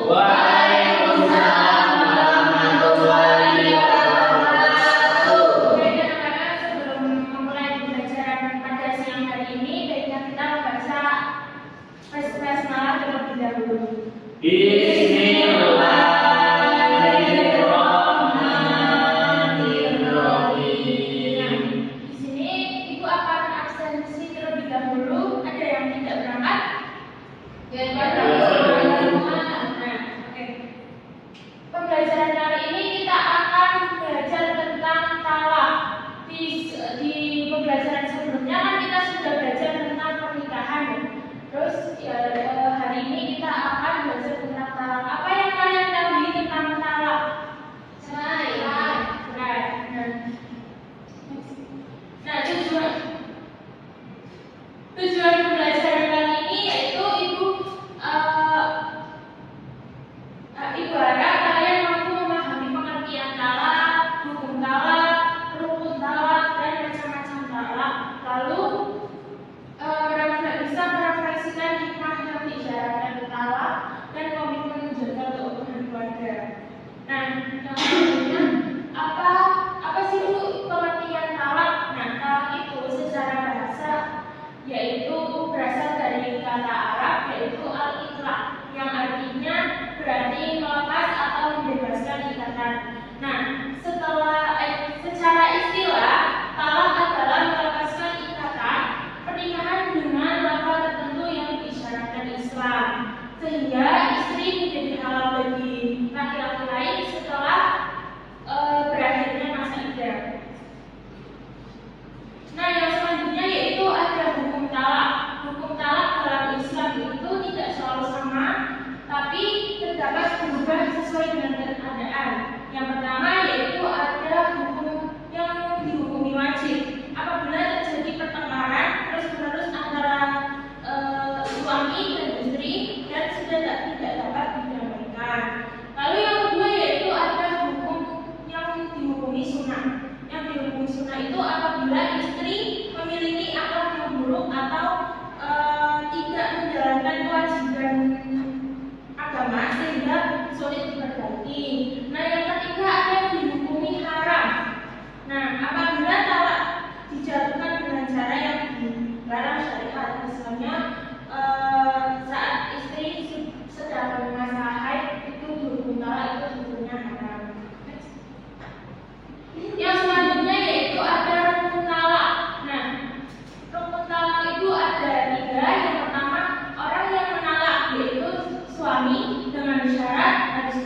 Waalaikumsalam warahmatullahi wabarakatuh. Baik anak-anak, sebelum memulai pembelajaran pada siang hari ini, baiknya kita membaca basmalah terlebih dahulu. Bismillahirrahmanirrahim. Di sini Ibu akan absensi terlebih dahulu. Ada yang tidak berangkat? Yang oke. Pembelajaran kali ini kita akan belajar tentang talak. Di pembelajaran sebelumnya kan kita sudah belajar tentang pernikahan. Terus hari ini kita akan belajar tentang talak. Apa yang kalian tahu tentang talak? Cerai. Nah, tujuan pembelajaran kali ini yaitu Ibu harap kalian mampu memahami pengertian talak, hukum talak, rukun talak, dan macam-macam talak. Lalu bisa merefleksikan hikmah yang diisyaratkan talak dan komitmen menjaga keutuhan keluarga. Nah, yang selanjutnya apa sih itu pengertian talak? Nah, talak itu secara bahasa yaitu berasal dari kata Arab yaitu al-itlaq yang artinya berarti melepas atau membebaskan ikatan. Nah, secara istilah talak adalah melepaskan ikatan pernikahan dengan lafaz tertentu yang diisyaratkan Islam, sehingga istri menjadi halal bagi laki-laki lain setelah berakhirnya masa iddah. Nah, yang selanjutnya yaitu ada hukum talak. Hukum talak dalam Islam itu tidak selalu sama, tapi terdapat berubah sesuai dengan keadaan. Yang pertama yaitu ada hukum yang dihukumi wajib. Apabila terjadi pertengkaran terus-menerus antara suami dan istri dan sudah tidak dapat didamaikan. Lalu yang kedua yaitu ada hukum yang dihukumi sunnah. Yang dihukumi sunnah itu apabila istri memiliki akhlak yang buruk atau tidak menjalankan kewajiban agama sehingga sulit diperbaiki. Nah, yang ketiga ada yang dihukumi haram. Nah, apabila talak dijatuhkan dengan cara yang dilarang syariat, misalnya saat istri sedang masa haid itu dihukum talak, itu hukumnya haram. Yang selanjutnya yaitu ada rukun talak. Nah, rukun talak itu ada 3. Yang pertama, orang yang menalak yaitu suami dengan syarat harus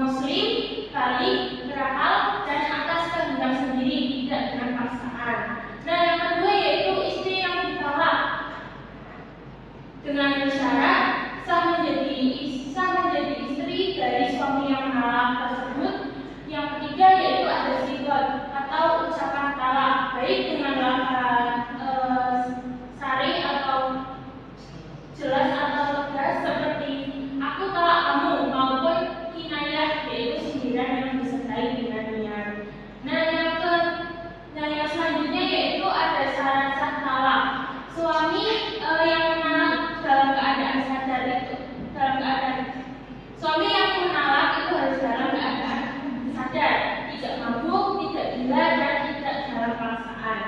muslim, balik, berakal, dan atas kehendak sendiri, tidak dengan paksaan. Nah, yang kedua yaitu istri yang ditalak dengan syarat sah menjadi istri dari suami yang menalak tersebut. Yang ketiga yaitu ada sigot atau ucapan talak, baik dengan lafaz sari atau jelas atau tegas seperti aku talak kamu, maupun kinayah yaitu sindiran yang disertai dengan niat. Nah, yang selanjutnya yaitu ada syarat sah talak. Suami yang menalak dalam keadaan sadar itu suami yang menalak itu harus dalam keadaan sadar, tidak mabuk, tidak gila, dan tidak dalam paksaan.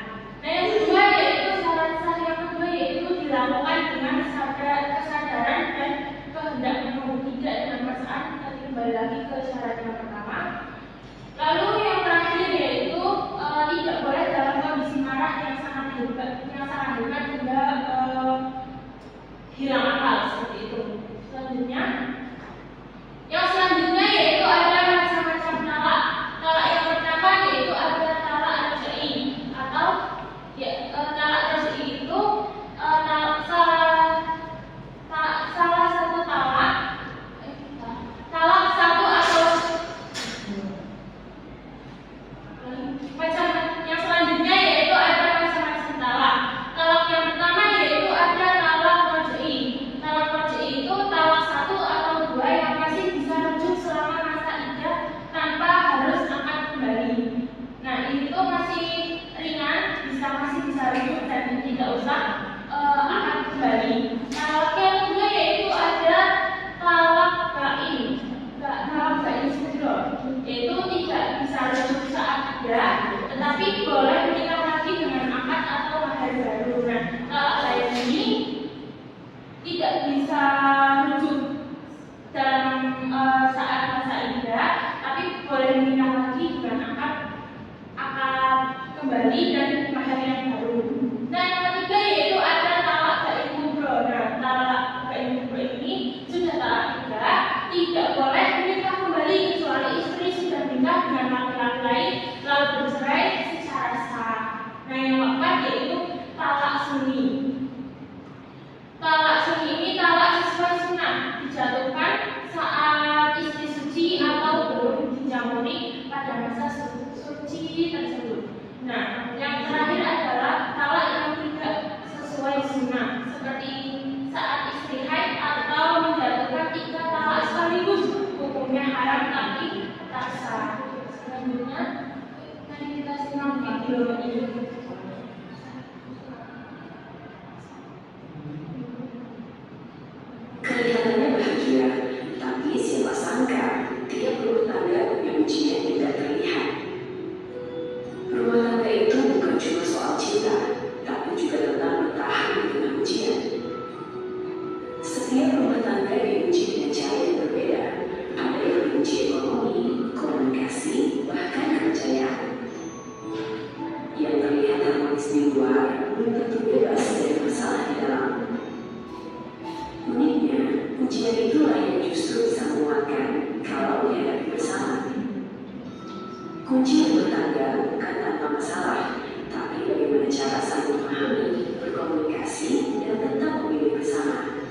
Nah, yang kedua yaitu syarat sah yang kedua yaitu dilakukan dengan kesadaran dan kehendak penuh, tidak dengan paksaan. Kita kembali lagi ke syarat yang pertama. Lalu yang terakhir yaitu tidak boleh dalam kondisi marah yang sangat hebat hingga hilang akal seperti itu. Yang selanjutnya yaitu ada macam-macam talak. Talak yang pertama yaitu ada talak raj'i atau talak raj'i itu salah satu talak satu atau macam. Yang selanjutnya yaitu ada macam-macam talak. Talak yang pertama yaitu ada talak raj'i. kembali dan mahar yang baru. Nah, yang ketiga yaitu ada talak bain kubro. Nah, talak bain kubro ini sudah talak tiga, tidak boleh menikah kembali kecuali istri sudah menikah dengan laki-laki lain lalu bercerai secara sah. Nah, yang keempat yaitu talak sunni. Talak sunni ini talak sesuai sunnah, dijatuhkan saat istri suci atau belum dijamuri pada masa suci tersebut. Nah, yang terakhir adalah talak yang tidak sesuai sunnah, seperti saat istri haid atau menjatuhkan 3 talak sekaligus, hukumnya haram tapi tak sah. Selanjutnya, mari kita simak video ini. Kelihatannya bahagia, tapi siapa sangka tiap rumah tangga punya ujian yang tidak terlihat. Rumah tangga itu bukan cuma soal cinta, tapi juga tentang bertahan di tengah ujian. Setiap rumah tangga diuji dengan cara yang berbeda. Ada yang diuji ekonomi, komunikasi, bahkan kepercayaan. Yang terlihat harmonis di luar belum tentu bebas dari masalah di dalam. Uniknya, ujian itulah yang justru bisa menguatkan kalau dihadapi bersama. Kunci bertangga bukan tanpa masalah, tapi bagaimana cara saling memahami, berkomunikasi, dan tetap memilih bersama.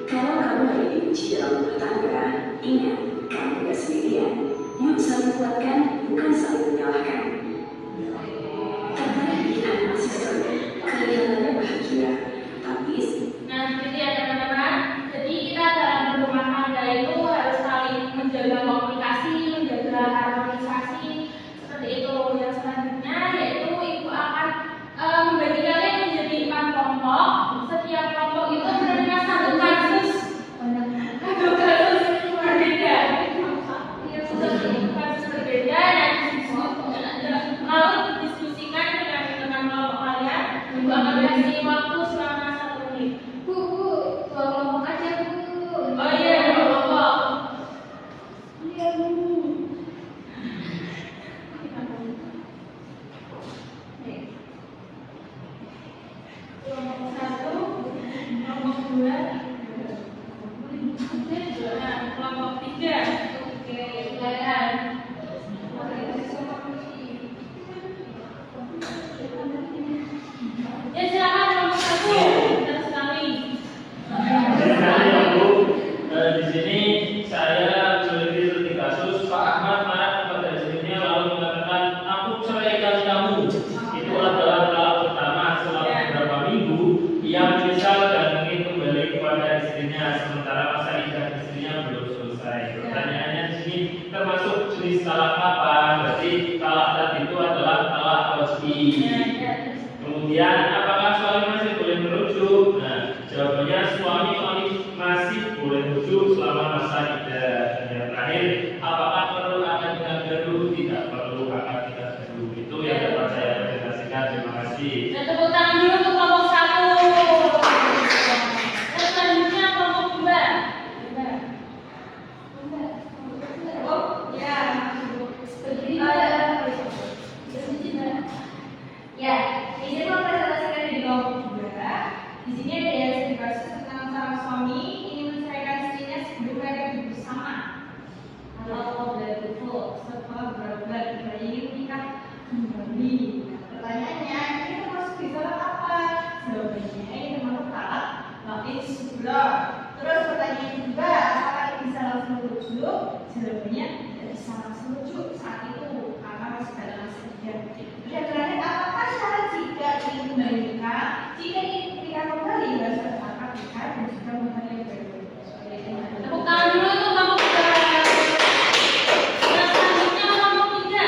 Kalau kamu lagi diuji dalam rumah tangga, ingat, kamu gak sendirian. Yuk saling kuatkan, bukan saling menyalahkan. Tertarik bikin masih seru, kelihatannya bahagia, tapi Nah, jadi ya teman-teman, jadi kita dalam berumah tangga itu harus saling menjaga komunikasi, menjaga harmonisasi, seperti itu. Yang selanjutnya yaitu ibu akan membagi kalian menjadi 4 kelompok. Setiap kelompok itu menerima 1 kasus berbeda. Kasus berbeda dan lalu didiskusikan dengan kelompok kalian. Ibu akan kasih waktu selama 1 menit. Bu, 2 kelompok aja, Bu. Oh iya, 2 kelompok. Iya, Bu. Kelompok 1, kelompok 2, kelompok 3. Oke, silakan. Ya silakan kelompok 1. Benar sekali. Sekali ya Bu, di sini saya memiliki kasus Pak Ahmad marah kepada istrinya lalu mengatakan aku ceraikan kamu. Itu adalah talak pertama selama beberapa minggu. Ia menyesal dan ingin kembali kepada istrinya sementara masa iddah istrinya belum selesai. Pertanyaannya di sini termasuk jenis talak apa? Berarti talak tadi itu adalah talak resmi. Kemudian apakah suami masih boleh merujuk? Nah, jawabannya suami masih boleh merujuk selama masa iddah. Dan yang terakhir, apakah perlu akad nikah baru? Tidak perlu akad nikah baru. Itu yang dapat saya presentasikan. Terima kasih. Dan tepuk tangan dulu untuk kelompok 1. Dan selanjutnya kelompok 2. Oh, ya. Ya, di sini mau presentasikan di kelompok 2. Di sini ada yang kasus tentang seorang suami ingin menceraikan istrinya sebelum mereka hidup bersama. Kalau udah betul, setelah beberapa bulan kembali menikah kembali. Pertanyaannya, ini termasuk di talak apa? Jawabannya ini termasuk talak batin subro. Terus pertanyaan kedua, apakah ini bisa langsung merujuk? Jawabannya tidak bisa langsung merujuk saat itu karena masih dalam masa iddah. Dan terakhir, apakah syarat jika ingin kembali nikah? Jika ingin nikah kembali harus ada akad nikah dan juga mahar yang baru. Tepuk tangan dulu untuk kelompok 2. Dan selanjutnya kelompok 3 ya.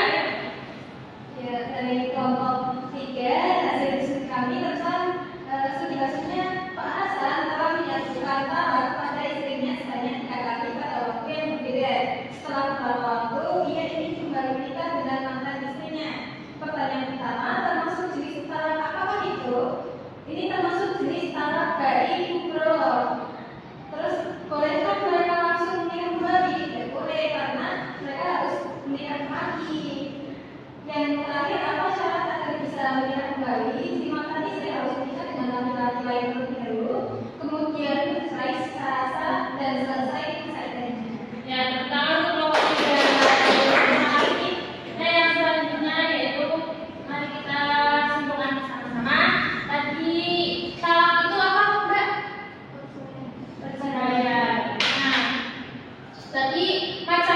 Ya, dari kelompok 3 hasil riset kami tentang studi kasusnya Pak Hasan telah menyaksikan talak pada istrinya sebanyak 3 kali pada waktu yang berbeda. Setelah beberapa waktu, ia ingin kembali menikah dengan mantan istrinya. Pertanyaan pertama, termasuk jenis talak apakah itu? Ini termasuk jenis talak baik kubro. Jadi pacar